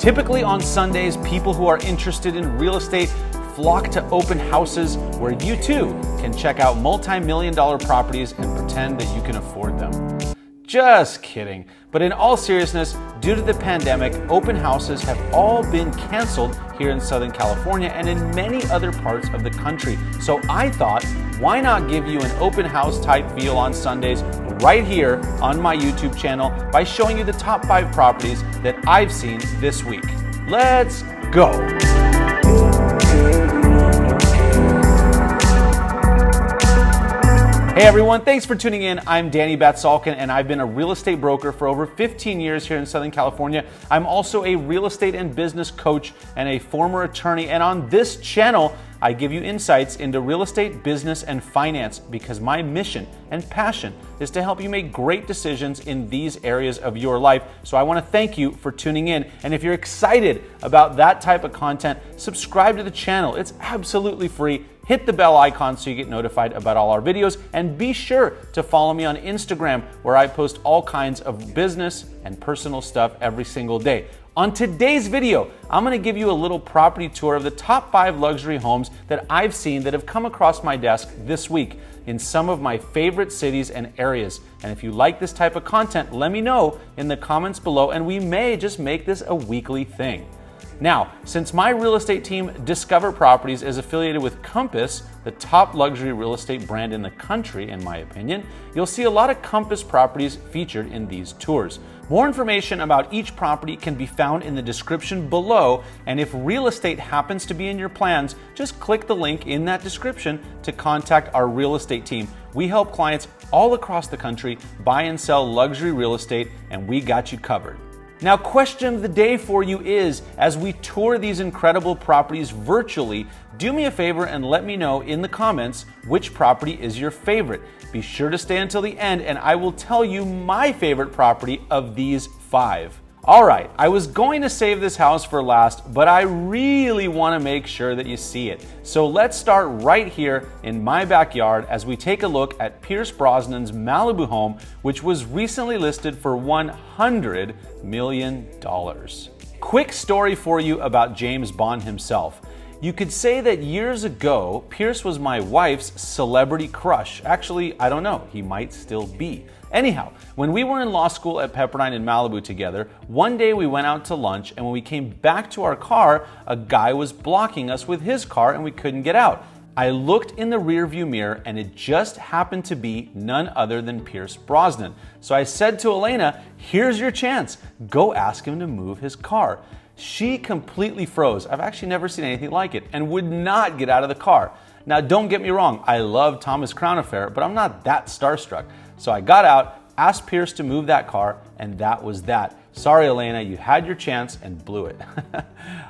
Typically on Sundays, people who are interested in real estate flock to open houses where you too can check out multi-million-dollar properties and pretend that you can afford them. Just kidding. But in all seriousness, due to the pandemic, open houses have all been canceled here in Southern California and in many other parts of the country. So I thought, why not give you an open house type feel on Sundays right here on my YouTube channel by showing you the top 5 properties that I've seen this week. Let's go. Hey everyone, thanks for tuning in. I'm Danny Batsalkin and I've been a real estate broker for over 15 years here in Southern California. I'm also a real estate and business coach and a former attorney. And on this channel, I give you insights into real estate, business, and finance because my mission and passion is to help you make great decisions in these areas of your life. So I want to thank you for tuning in. And if you're excited about that type of content, subscribe to the channel. It's absolutely free. Hit the bell icon so you get notified about all our videos, and be sure to follow me on Instagram where I post all kinds of business and personal stuff every single day. On today's video, I'm going to give you a little property tour of the top 5 luxury homes that I've seen that have come across my desk this week in some of my favorite cities and areas. And if you like this type of content, let me know in the comments below and we may just make this a weekly thing. Now, since my real estate team, Discover Properties, is affiliated with Compass, the top luxury real estate brand in the country, in my opinion, you'll see a lot of Compass properties featured in these tours. More information about each property can be found in the description below, and if real estate happens to be in your plans, just click the link in that description to contact our real estate team. We help clients all across the country buy and sell luxury real estate, and we got you covered. Now, question of the day for you is, as we tour these incredible properties virtually, do me a favor and let me know in the comments which property is your favorite. Be sure to stay until the end and I will tell you my favorite property of these 5. All right, I was going to save this house for last, but I really want to make sure that you see it. So let's start right here in my backyard as we take a look at Pierce Brosnan's Malibu home, which was recently listed for $100 million. Quick story for you about James Bond himself. You could say that years ago, Pierce was my wife's celebrity crush. Actually, I don't know, he might still be. Anyhow, when we were in law school at Pepperdine in Malibu together, one day we went out to lunch, and when we came back to our car, a guy was blocking us with his car and we couldn't get out. I looked in the rearview mirror and it just happened to be none other than Pierce Brosnan. So I said to Elena, here's your chance. Go ask him to move his car. She completely froze. I've actually never seen anything like it and would not get out of the car. Now, don't get me wrong. I love Thomas Crown Affair, but I'm not that starstruck. So I got out, asked Pierce to move that car, and that was that. Sorry, Elena, you had your chance and blew it.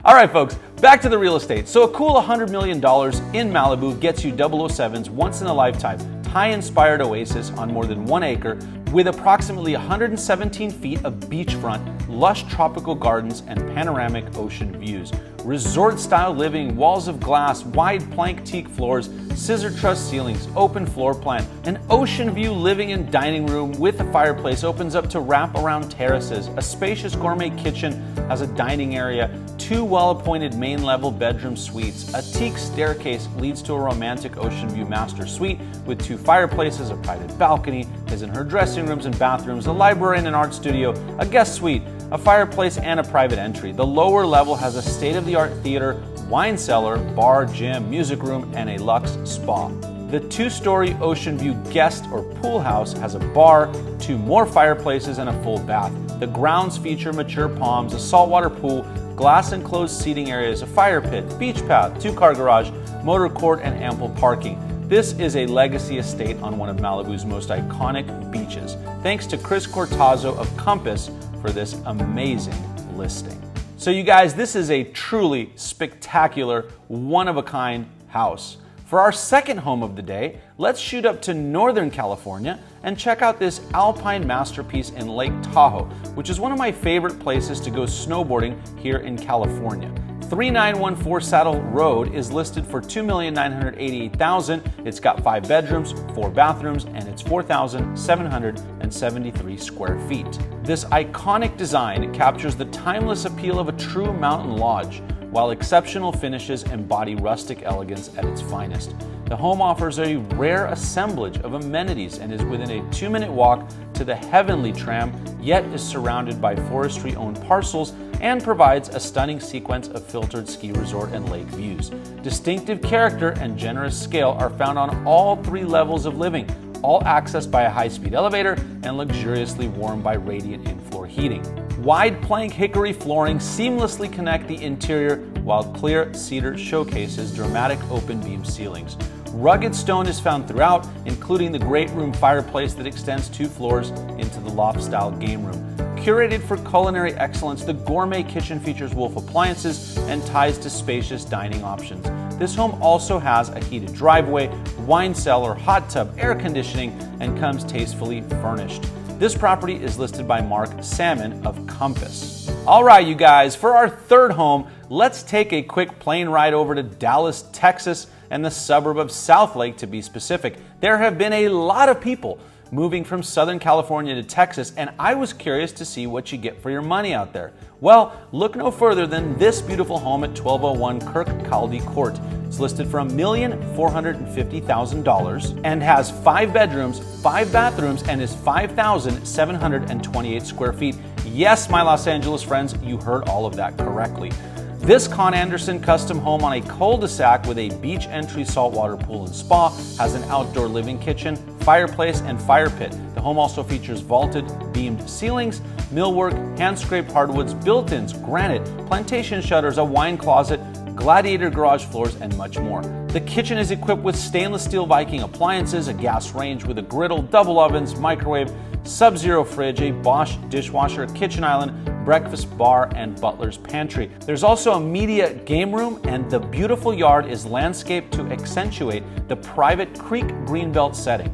All right, folks, back to the real estate. So a cool $100 million in Malibu gets you 007's once-in-a-lifetime Thai-inspired oasis on more than 1 acre with approximately 117 feet of beachfront, lush tropical gardens, and panoramic ocean views. Resort-style living, walls of glass, wide plank teak floors, scissor truss ceilings, open floor plan. An ocean view living and dining room with a fireplace opens up to wrap-around terraces. A spacious gourmet kitchen has a dining area, 2 well-appointed main-level bedroom suites. A teak staircase leads to a romantic ocean view master suite with 2 fireplaces, a private balcony, his and her dressing rooms and bathrooms, a library and an art studio, a guest suite, a fireplace, and a private entry. The lower level has a state-of-the-art theater, wine cellar, bar, gym, music room, and a luxe spa. The 2-story ocean view guest or pool house has a bar, 2 more fireplaces, and a full bath. The grounds feature mature palms, a saltwater pool, glass enclosed seating areas, a fire pit, beach path, 2-car garage, motor court, and ample parking. This is a legacy estate on one of Malibu's most iconic beaches. Thanks to Chris.cortazzo of Compass for this amazing listing. So you guys, this is a truly spectacular, one-of-a-kind house. For our second home of the day, let's shoot up to Northern California and check out this alpine masterpiece in Lake Tahoe, which is one of my favorite places to go snowboarding here in California. 3914 Saddle Road is listed for $2,988,000. It's got 5 bedrooms, 4 bathrooms, and it's 4,773 square feet. This iconic design captures the timeless appeal of a true mountain lodge, while exceptional finishes embody rustic elegance at its finest. The home offers a rare assemblage of amenities and is within a 2-minute walk to the Heavenly Tram, yet is surrounded by forestry-owned parcels and provides a stunning sequence of filtered ski resort and lake views. Distinctive character and generous scale are found on all 3 levels of living, all accessed by a high-speed elevator and luxuriously warmed by radiant in-floor heating. Wide plank hickory flooring seamlessly connect the interior, while clear cedar showcases dramatic open beam ceilings. Rugged stone is found throughout, including the great room fireplace that extends 2 floors into the loft-style game room. Curated for culinary excellence, the gourmet kitchen features Wolf appliances and ties to spacious dining options. This home also has a heated driveway, wine cellar, hot tub, air conditioning, and comes tastefully furnished. This property is listed by Mark Salmon of Compass. All right, you guys, for our third home, let's take a quick plane ride over to Dallas, Texas, and the suburb of Southlake to be specific. There have been a lot of people moving from Southern California to Texas, and I was curious to see what you get for your money out there. Well, look no further than this beautiful home at 1201 Kirkcaldy Court. It's listed for $1,450,000 and has 5 bedrooms, 5 bathrooms, and is 5,728 square feet. Yes, my Los Angeles friends, you heard all of that correctly. This Con Anderson custom home on a cul-de-sac with a beach entry saltwater pool and spa has an outdoor living kitchen, fireplace, and fire pit. The home also features vaulted, beamed ceilings, millwork, hand-scraped hardwoods, built-ins, granite, plantation shutters, a wine closet, gladiator garage floors, and much more. The kitchen is equipped with stainless steel Viking appliances, a gas range with a griddle, double ovens, microwave, Sub-Zero fridge, a Bosch dishwasher, kitchen island, breakfast bar, and butler's pantry. There's also a media game room, and the beautiful yard is landscaped to accentuate the private creek greenbelt setting.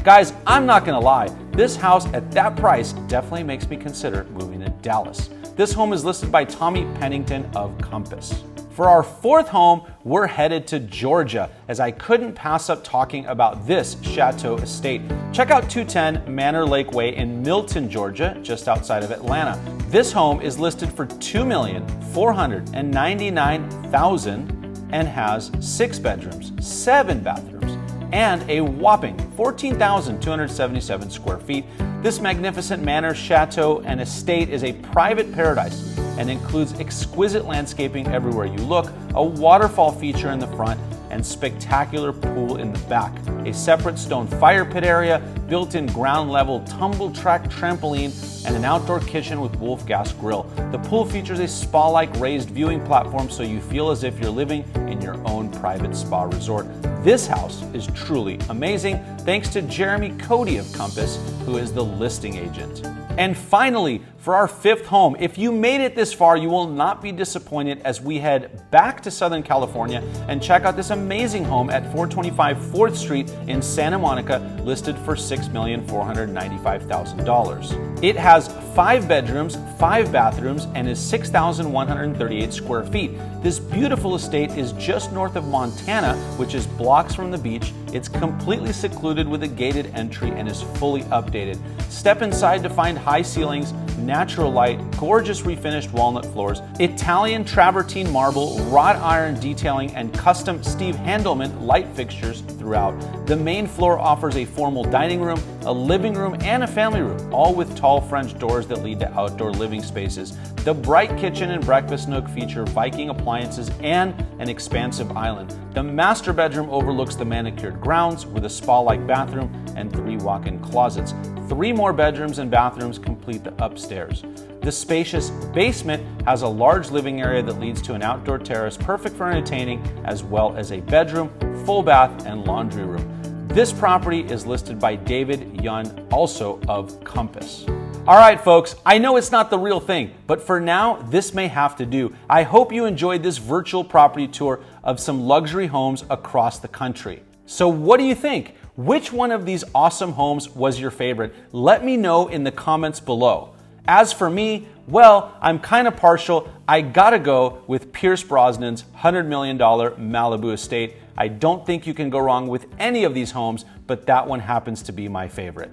Guys, I'm not gonna lie, this house at that price definitely makes me consider moving to Dallas. This home is listed by Tommy Pennington of Compass. For our fourth home, we're headed to Georgia, as I couldn't pass up talking about this chateau estate. Check out 210 Manor Lake Way in Milton, Georgia, just outside of Atlanta. This home is listed for $2,499,000 and has 6 bedrooms, 7 bathrooms, and a whopping 14,277 square feet. This magnificent manor, chateau, and estate is a private paradise and includes exquisite landscaping everywhere you look, a waterfall feature in the front, and spectacular pool in the back. A separate stone fire pit area, built-in ground-level tumble track trampoline, and an outdoor kitchen with Wolf gas grill. The pool features a spa-like raised viewing platform so you feel as if you're living in your own private spa resort. This house is truly amazing, thanks to Jeremy Cody of Compass, who is the listing agent. And finally, for our fifth home, if you made it this far, you will not be disappointed as we head back to Southern California and check out this amazing home at 425 4th Street in Santa Monica, listed for $6,495,000. It has 5 bedrooms, 5 bathrooms, and is 6,138 square feet. This beautiful estate is just north of Montana, which is blocks from the beach. It's completely secluded with a gated entry and is fully updated. Step inside to find high ceilings, natural light, gorgeous refinished walnut floors, Italian travertine marble, wrought iron detailing, and custom Steve Handelman light fixtures throughout. The main floor offers a formal dining room, a living room, and a family room, all with tall French doors that lead to outdoor living spaces. The bright kitchen and breakfast nook feature Viking appliances and an expansive island. The master bedroom overlooks the manicured grounds with a spa-like bathroom and 3 walk-in closets. 3 more bedrooms and bathrooms complete the upstairs. The spacious basement has a large living area that leads to an outdoor terrace perfect for entertaining, as well as a bedroom, full bath, and laundry room. This property is listed by David Yun, also of Compass. All right, folks, I know it's not the real thing, but for now, this may have to do. I hope you enjoyed this virtual property tour of some luxury homes across the country. So what do you think? Which one of these awesome homes was your favorite? Let me know in the comments below. As for me, well, I'm kind of partial. I gotta go with Pierce Brosnan's $100 million Malibu estate. I don't think you can go wrong with any of these homes, but that one happens to be my favorite.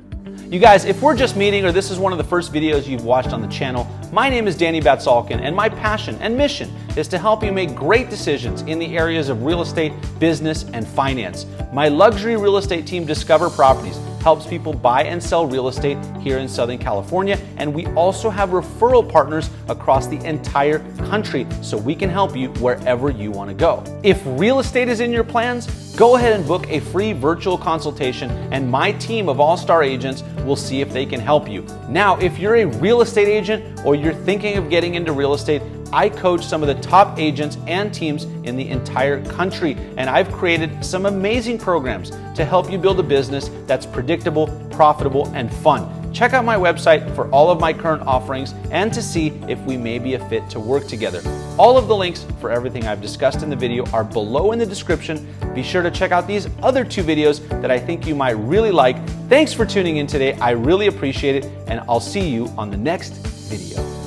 You guys, if we're just meeting or this is one of the first videos you've watched on the channel, my name is Danny Batsalkin, and my passion and mission is to help you make great decisions in the areas of real estate, business, and finance. My luxury real estate team, Discover Properties, helps people buy and sell real estate here in Southern California, and we also have referral partners across the entire country, so we can help you wherever you want to go. If real estate is in your plans, go ahead and book a free virtual consultation, and my team of all-star agents will see if they can help you. Now, if you're a real estate agent or you're thinking of getting into real estate, I coach some of the top agents and teams in the entire country, and I've created some amazing programs to help you build a business that's predictable, profitable, and fun. Check out my website for all of my current offerings and to see if we may be a fit to work together. All of the links for everything I've discussed in the video are below in the description. Be sure to check out these other 2 videos that I think you might really like. Thanks for tuning in today. I really appreciate it, and I'll see you on the next video.